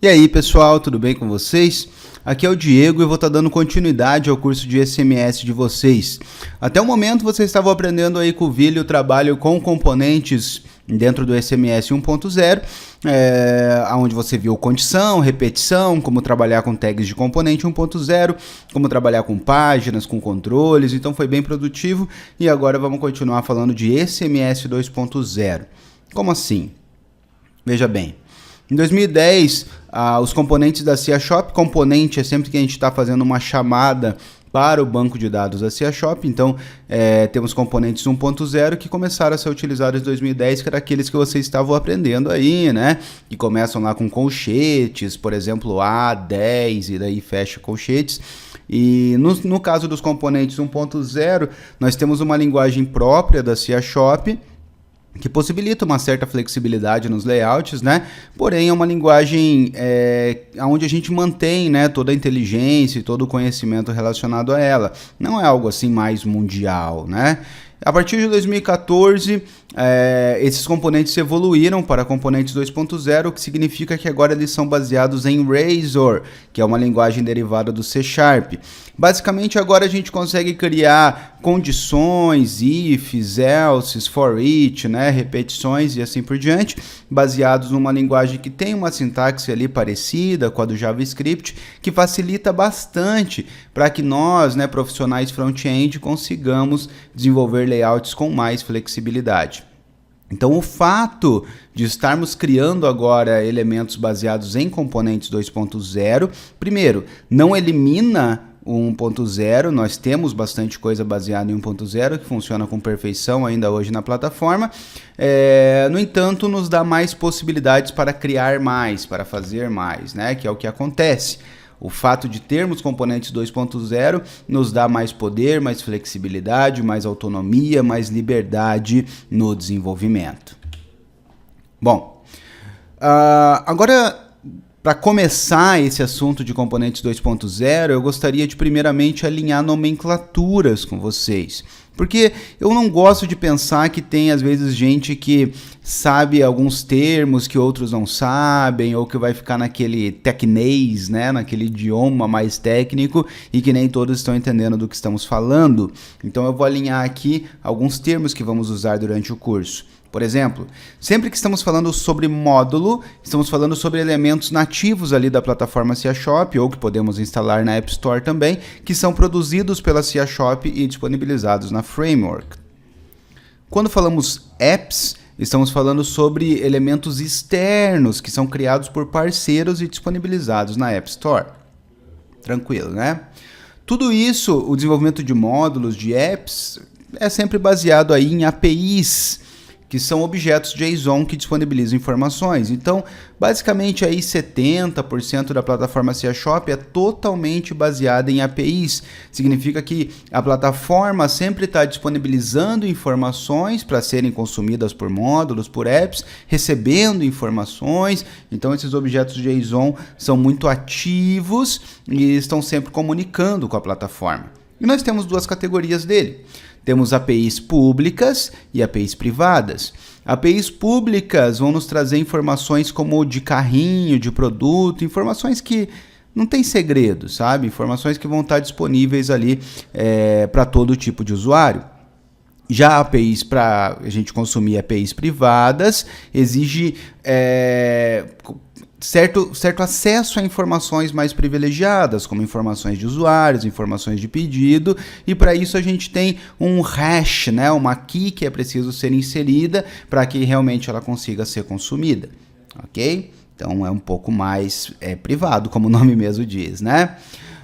E aí pessoal, tudo bem com vocês? Aqui é o Diego e eu vou estar dando continuidade ao curso de SMS de vocês. Até o momento vocês estavam aprendendo aí com o Vili o trabalho com componentes dentro do SMS 1.0, onde você viu condição, repetição, como trabalhar com tags de componente 1.0, como trabalhar com páginas, com controles, então foi bem produtivo e agora vamos continuar falando de SMS 2.0. Como assim? Veja bem. Em 2010, os componentes da CIA Shop, componente é sempre que a gente está fazendo uma chamada para o banco de dados da CIA Shop, então temos componentes 1.0 que começaram a ser utilizados em 2010, que eram aqueles que vocês estavam aprendendo aí, né? Que começam lá com colchetes, por exemplo, A10 e daí fecha colchetes. E no caso dos componentes 1.0, nós temos uma linguagem própria da CIA Shop, que possibilita uma certa flexibilidade nos layouts, né? Porém, é uma linguagem onde a gente mantém, né, toda a inteligência e todo o conhecimento relacionado a ela. Não é algo assim mais mundial, né? A partir de 2014, esses componentes evoluíram para componentes 2.0, o que significa que agora eles são baseados em Razor, que é uma linguagem derivada do C#. Basicamente, agora a gente consegue criar condições, ifs, elses, for each, né, repetições e assim por diante, baseados numa linguagem que tem uma sintaxe ali parecida com a do JavaScript, que facilita bastante para que nós, né, profissionais front-end, consigamos desenvolver layouts com mais flexibilidade. Então, o fato de estarmos criando agora elementos baseados em componentes 2.0, primeiro, não elimina o 1.0, nós temos bastante coisa baseada em 1.0 que funciona com perfeição ainda hoje na plataforma, no entanto, nos dá mais possibilidades para criar mais, para fazer mais, né? Que é o que acontece. O fato de termos componentes 2.0 nos dá mais poder, mais flexibilidade, mais autonomia, mais liberdade no desenvolvimento. Bom, agora, para começar esse assunto de componentes 2.0, eu gostaria de primeiramente alinhar nomenclaturas com vocês. Porque eu não gosto de pensar que tem, às vezes, gente que sabe alguns termos que outros não sabem, ou que vai ficar naquele tecnês, né, naquele idioma mais técnico, e que nem todos estão entendendo do que estamos falando. Então eu vou alinhar aqui alguns termos que vamos usar durante o curso. Por exemplo, sempre que estamos falando sobre módulo, estamos falando sobre elementos nativos ali da plataforma CIA Shop, ou que podemos instalar na App Store também, que são produzidos pela CIA Shop e disponibilizados na Framework. Quando falamos apps, estamos falando sobre elementos externos, que são criados por parceiros e disponibilizados na App Store. Tranquilo, né? Tudo isso, o desenvolvimento de módulos, de apps, é sempre baseado aí em APIs, que são objetos JSON que disponibilizam informações. Então, basicamente, aí 70% da plataforma CIA Shop é totalmente baseada em APIs. Significa que a plataforma sempre está disponibilizando informações para serem consumidas por módulos, por apps, recebendo informações. Então, esses objetos JSON são muito ativos e estão sempre comunicando com a plataforma. E nós temos duas categorias dele. Temos APIs públicas e APIs privadas. APIs públicas vão nos trazer informações como de carrinho, de produto, informações que não tem segredo, sabe? Informações que vão estar disponíveis ali para todo tipo de usuário. Já APIs para a gente consumir APIs privadas exige certo acesso a informações mais privilegiadas, como informações de usuários, informações de pedido, e para isso a gente tem um hash, né, uma key que é preciso ser inserida para que realmente ela consiga ser consumida, ok? Então é um pouco mais privado, como o nome mesmo diz, né?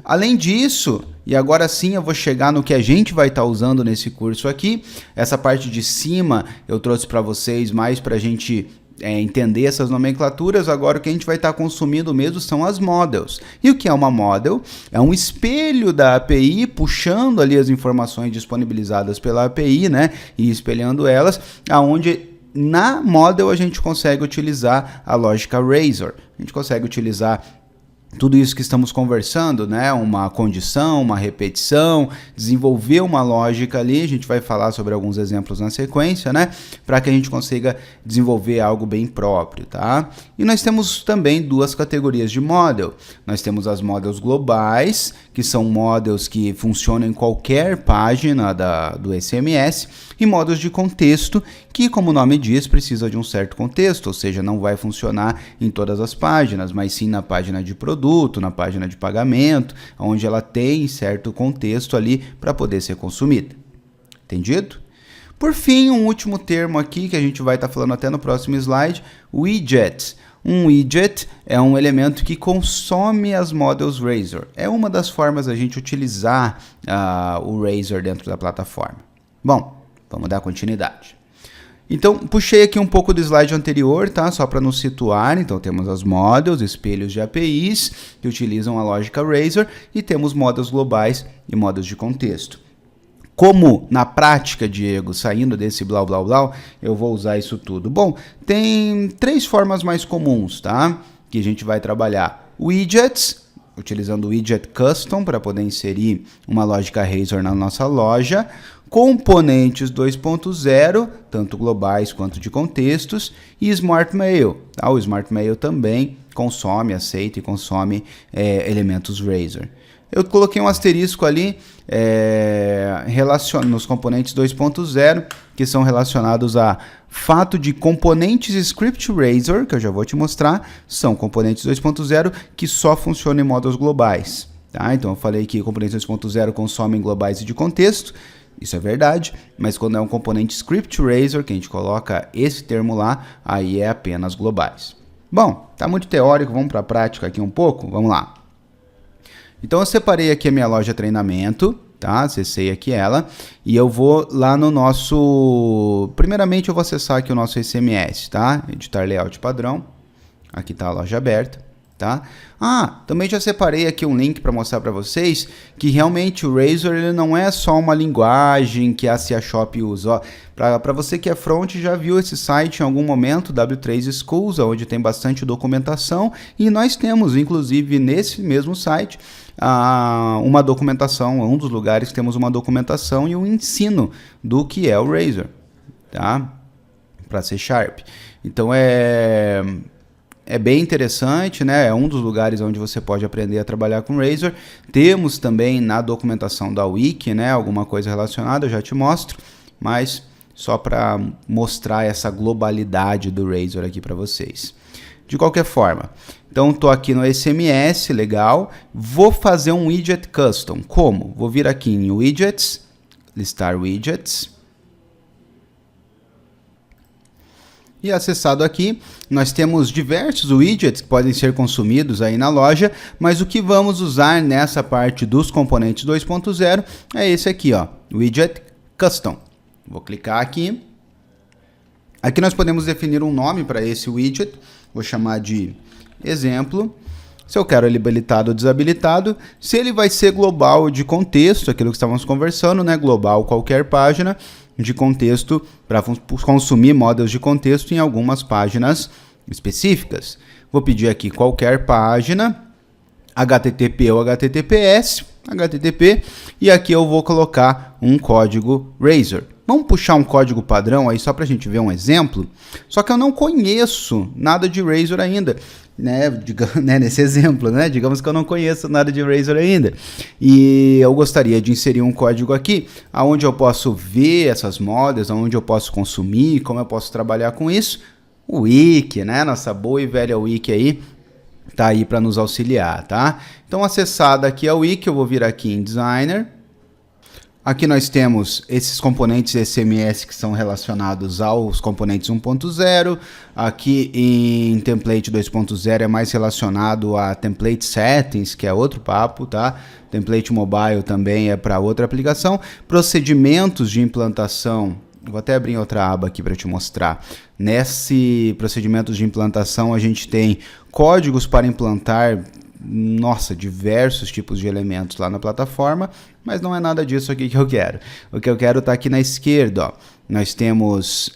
Além disso, e agora sim eu vou chegar no que a gente vai estar usando nesse curso aqui, essa parte de cima eu trouxe para vocês mais para a gente entender essas nomenclaturas. Agora o que a gente vai estar consumindo mesmo são as models. E o que é uma model? É um espelho da API puxando ali as informações disponibilizadas pela API, né, e espelhando elas, aonde na model a gente consegue utilizar a lógica Razor. A gente consegue utilizar tudo isso que estamos conversando, né, uma condição, uma repetição, desenvolver uma lógica ali, a gente vai falar sobre alguns exemplos na sequência, né, para que a gente consiga desenvolver algo bem próprio, tá? E nós temos também duas categorias de model. Nós temos as models globais, que são models que funcionam em qualquer página do SMS, e models de contexto, que, como o nome diz, precisa de um certo contexto, ou seja, não vai funcionar em todas as páginas, mas sim na página de produto, na página de pagamento, onde ela tem certo contexto ali para poder ser consumida. Entendido? Por fim, um último termo aqui que a gente vai estar falando até no próximo slide, widget. Um widget é um elemento que consome as models Razor. É uma das formas da gente utilizar o Razor dentro da plataforma. Bom, vamos dar continuidade. Então, puxei aqui um pouco do slide anterior, tá? Só para nos situar. Então, temos as models, espelhos de APIs, que utilizam a lógica Razor, e temos models globais e models de contexto. Como na prática, Diego, saindo desse blá blá blá, eu vou usar isso tudo? Bom, tem três formas mais comuns, tá? Que a gente vai trabalhar. Widgets, utilizando o widget custom para poder inserir uma lógica Razor na nossa loja. Componentes 2.0, tanto globais quanto de contextos, e Smart Mail. Tá? O Smart Mail também consome, aceita e consome elementos Razor. Eu coloquei um asterisco ali nos componentes 2.0, que são relacionados a fato de componentes Script Razor, que eu já vou te mostrar, são componentes 2.0 que só funcionam em modos globais. Tá? Então eu falei que componentes 2.0 consomem globais e de contexto. Isso é verdade, mas quando é um componente Script Razor, que a gente coloca esse termo lá, aí é apenas globais. Bom, tá muito teórico, vamos para a prática aqui um pouco? Vamos lá. Então eu separei aqui a minha loja treinamento, tá? Acessei aqui ela, e eu vou lá no nosso... Primeiramente eu vou acessar aqui o nosso SMS, tá? Editar layout padrão, aqui tá a loja aberta. Tá? Também já separei aqui um link para mostrar para vocês que realmente o Razor ele não é só uma linguagem que a CIA Shop usa. Para você que é front, já viu esse site em algum momento, W3 Schools, onde tem bastante documentação, e nós temos, inclusive, nesse mesmo site, uma documentação, um dos lugares que temos uma documentação e um ensino do que é o Razor, tá? Para C#. Então, é bem interessante, né? É um dos lugares onde você pode aprender a trabalhar com Razor. Temos também na documentação da Wiki, né? Alguma coisa relacionada, eu já te mostro, mas só para mostrar essa globalidade do Razor aqui para vocês. De qualquer forma, então estou aqui no SMS, legal. Vou fazer um widget custom. Como? Vou vir aqui em Widgets, listar Widgets. E acessado aqui, nós temos diversos widgets que podem ser consumidos aí na loja, mas o que vamos usar nessa parte dos componentes 2.0 é esse aqui, ó, Widget Custom. Vou clicar aqui. Aqui nós podemos definir um nome para esse widget, vou chamar de exemplo. Se eu quero ele habilitado ou desabilitado, se ele vai ser global de contexto, aquilo que estávamos conversando, né, global qualquer página, de contexto para consumir models de contexto em algumas páginas específicas. Vou pedir aqui qualquer página, HTTP ou HTTPS, HTTP, e aqui eu vou colocar um código Razor. Vamos puxar um código padrão aí só para a gente ver um exemplo. Só que eu não conheço nada de Razor ainda. Nesse exemplo, né? Digamos que eu não conheço nada de Razor ainda. E eu gostaria de inserir um código aqui, onde eu posso ver essas models, onde eu posso consumir, como eu posso trabalhar com isso. O Wiki, né? Nossa boa e velha Wiki aí, tá aí para nos auxiliar, tá? Então, acessado aqui a Wiki, eu vou vir aqui em Designer. Aqui nós temos esses componentes SMS que são relacionados aos componentes 1.0. Aqui em Template 2.0 é mais relacionado a Template Settings, que é outro papo, tá? Template Mobile também é para outra aplicação. Procedimentos de implantação. Vou até abrir outra aba aqui para te mostrar. Nesse procedimentos de implantação a gente tem códigos para implantar diversos tipos de elementos lá na plataforma, mas não é nada disso aqui que eu quero. O que eu quero está aqui na esquerda, ó. Nós temos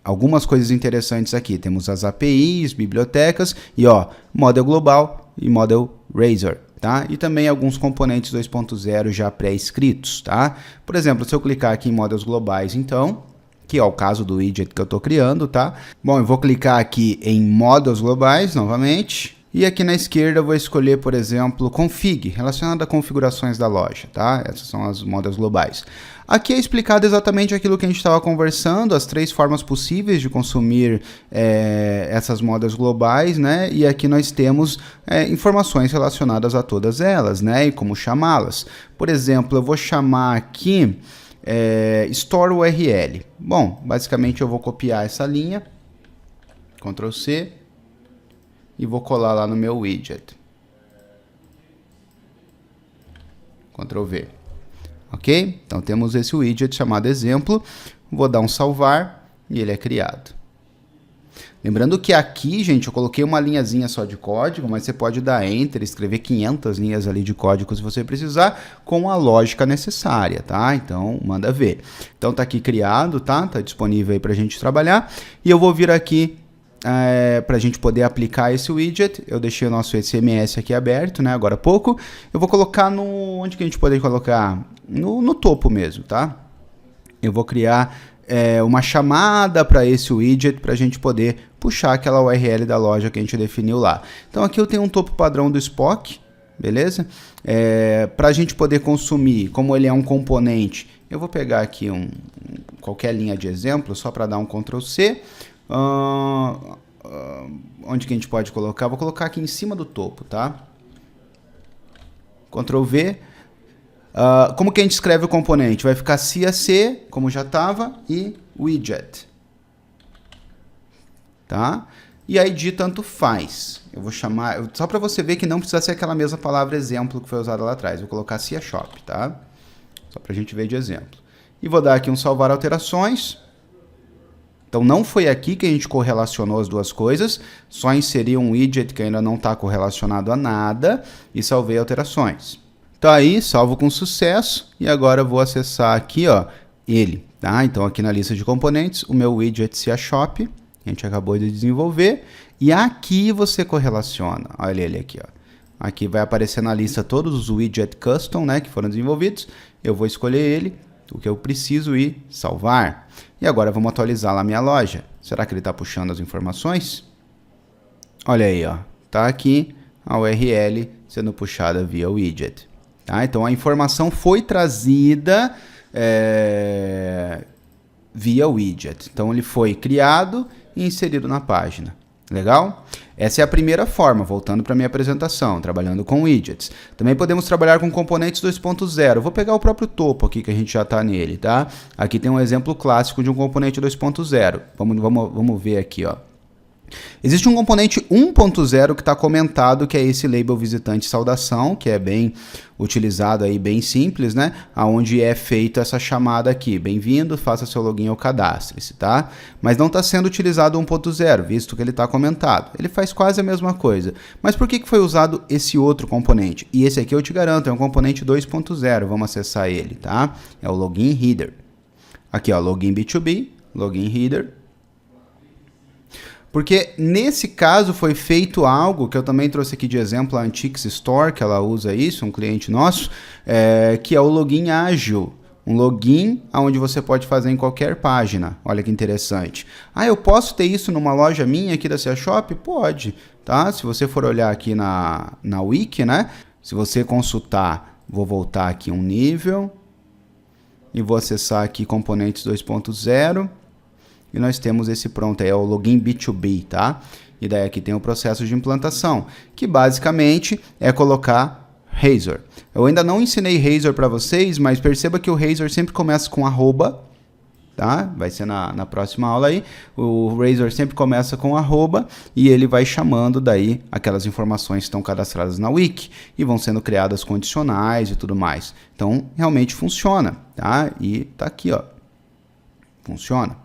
algumas coisas interessantes aqui. Temos as APIs, bibliotecas e ó, Model Global e Model Razor. Tá? E também alguns componentes 2.0 já pré-escritos. Tá? Por exemplo, se eu clicar aqui em Models Globais, então, que é o caso do widget que eu estou criando, tá? Bom, eu vou clicar aqui em Models Globais novamente. E aqui na esquerda eu vou escolher, por exemplo, Config, relacionado a configurações da loja, tá? Essas são as models globais. Aqui é explicado exatamente aquilo que a gente estava conversando, as 3 formas possíveis de consumir essas models globais, né? E aqui nós temos informações relacionadas a todas elas, né? E como chamá-las. Por exemplo, eu vou chamar aqui Store URL. Bom, basicamente eu vou copiar essa linha, Ctrl C, e vou colar lá no meu widget. Ctrl V. Ok? Então temos esse widget chamado exemplo. Vou dar um salvar e ele é criado. Lembrando que aqui, gente, eu coloquei uma linhazinha só de código, mas você pode dar Enter, escrever 500 linhas ali de código se você precisar, com a lógica necessária, tá? Então, manda ver. Então tá aqui criado, tá? Tá disponível aí pra gente trabalhar. E eu vou vir aqui para a gente poder aplicar esse widget. Eu deixei o nosso SMS aqui aberto, né, agora há pouco. Eu vou colocar onde que a gente pode colocar? No topo mesmo, tá? Eu vou criar uma chamada para esse widget para a gente poder puxar aquela URL da loja que a gente definiu lá. Então aqui eu tenho um topo padrão do Spock, beleza? Para a gente poder consumir, como ele é um componente, eu vou pegar aqui qualquer linha de exemplo, só para dar um Ctrl C. Onde que a gente pode colocar? Vou colocar aqui em cima do topo, tá? Ctrl V. Como que a gente escreve o componente? Vai ficar CAC, como já estava, e widget. Tá? E a ID tanto faz. Eu vou chamar, só para você ver que não precisa ser aquela mesma palavra exemplo que foi usada lá atrás. Vou colocar CA Shop, tá? Só para a gente ver de exemplo. E vou dar aqui um salvar alterações. Então, não foi aqui que a gente correlacionou as duas coisas, só inseri um widget que ainda não está correlacionado a nada e salvei alterações. Tá aí, salvo com sucesso e agora eu vou acessar aqui, ó, ele, tá? Então, aqui na lista de componentes, o meu widget CA Shop, que a gente acabou de desenvolver, e aqui você correlaciona, olha ele aqui, ó. Aqui vai aparecer na lista todos os widget custom, né, que foram desenvolvidos, eu vou escolher ele, o que eu preciso e salvar. E agora vamos atualizar lá a minha loja. Será que ele está puxando as informações? Olha aí, ó. Tá aqui a URL sendo puxada via widget. Tá? Então a informação foi trazida via widget. Então ele foi criado e inserido na página. Legal? Essa é a primeira forma, voltando para a minha apresentação, trabalhando com widgets. Também podemos trabalhar com componentes 2.0. Vou pegar o próprio topo aqui, que a gente já está nele, tá? Aqui tem um exemplo clássico de um componente 2.0. Vamos ver aqui, ó. Existe um componente 1.0 que está comentado, que é esse label visitante saudação, que é bem utilizado aí, bem simples, né? Onde é feita essa chamada aqui, bem-vindo, faça seu login ou cadastre-se, tá? Mas não está sendo utilizado 1.0, visto que ele está comentado. Ele faz quase a mesma coisa. Mas por que foi usado esse outro componente? E esse aqui eu te garanto, é um componente 2.0, vamos acessar ele, tá? É o login header. Aqui, ó, login B2B, login header. Porque nesse caso foi feito algo que eu também trouxe aqui de exemplo, a Antix Store, que ela usa isso, um cliente nosso, que é o login ágil. Um login onde você pode fazer em qualquer página. Olha que interessante. Eu posso ter isso numa loja minha aqui da CA Shop? Pode, tá? Se você for olhar aqui na Wiki, né? Se você consultar, vou voltar aqui um nível e vou acessar aqui componentes 2.0. E nós temos esse pronto aí, é o login B2B, tá? E daí aqui tem o processo de implantação, que basicamente é colocar Razor. Eu ainda não ensinei Razor para vocês, mas perceba que o Razor sempre começa com arroba, tá? Vai ser na próxima aula aí. O Razor sempre começa com arroba e ele vai chamando daí aquelas informações que estão cadastradas na Wiki e vão sendo criadas condicionais e tudo mais. Então, realmente funciona, tá? E tá aqui, ó. Funciona.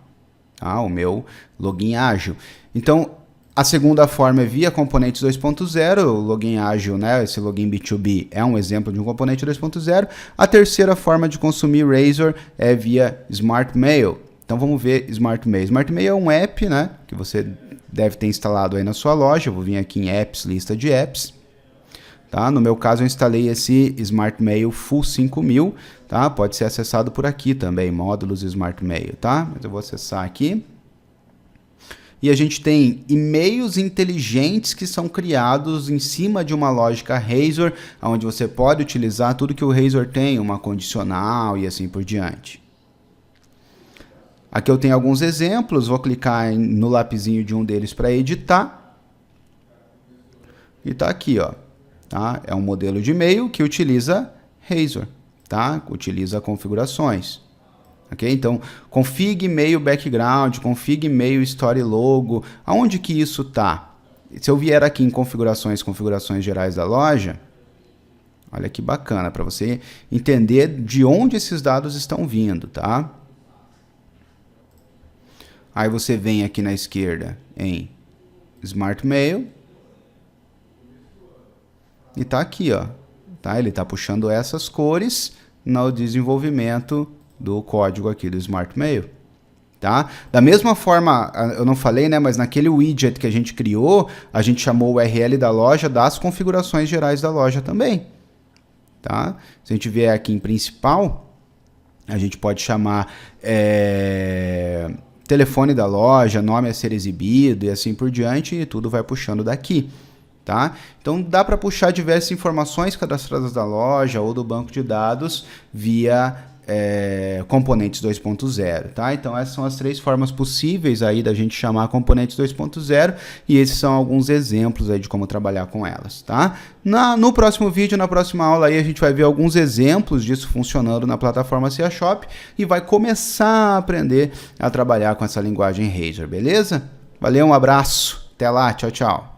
O meu login ágil. Então, a segunda forma é via componentes 2.0, o login ágil, né, esse login B2B é um exemplo de um componente 2.0. A terceira forma de consumir Razor é via Smart Mail. Então vamos ver Smart Mail. Smart Mail é um app, né, que você deve ter instalado aí na sua loja. Eu vou vir aqui em Apps, lista de apps. Tá? No meu caso eu instalei esse Smart Mail Full 5000, tá? Pode ser acessado por aqui também, módulos Smart Mail, tá? Mas eu vou acessar aqui. E a gente tem e-mails inteligentes que são criados em cima de uma lógica Razor, onde você pode utilizar tudo que o Razor tem, uma condicional e assim por diante. Aqui eu tenho alguns exemplos, vou clicar no lapisinho de um deles para editar. E tá aqui, ó. Tá? É um modelo de e-mail que utiliza Razor, tá? Utiliza configurações. Okay? Então, config e-mail background, config e-mail story logo. Aonde que isso tá? Se eu vier aqui em configurações gerais da loja, olha que bacana, para você entender de onde esses dados estão vindo, tá? Aí você vem aqui na esquerda em Smart Mail e tá aqui, ó. Tá? Ele tá puxando essas cores no desenvolvimento do código aqui do Smart Mail. Tá? Da mesma forma, eu não falei, né, mas naquele widget que a gente criou, a gente chamou o URL da loja das configurações gerais da loja também. Tá? Se a gente vier aqui em principal, a gente pode chamar telefone da loja, nome a ser exibido e assim por diante, e tudo vai puxando daqui. Tá? Então dá para puxar diversas informações cadastradas da loja ou do banco de dados via componentes 2.0, tá? Então essas são as três formas possíveis aí da gente chamar componentes 2.0 e esses são alguns exemplos aí de como trabalhar com elas, tá? No próximo vídeo, na próxima aula aí a gente vai ver alguns exemplos disso funcionando na plataforma C# Shop e vai começar a aprender a trabalhar com essa linguagem Razor, beleza? Valeu, um abraço, até lá, tchau, tchau.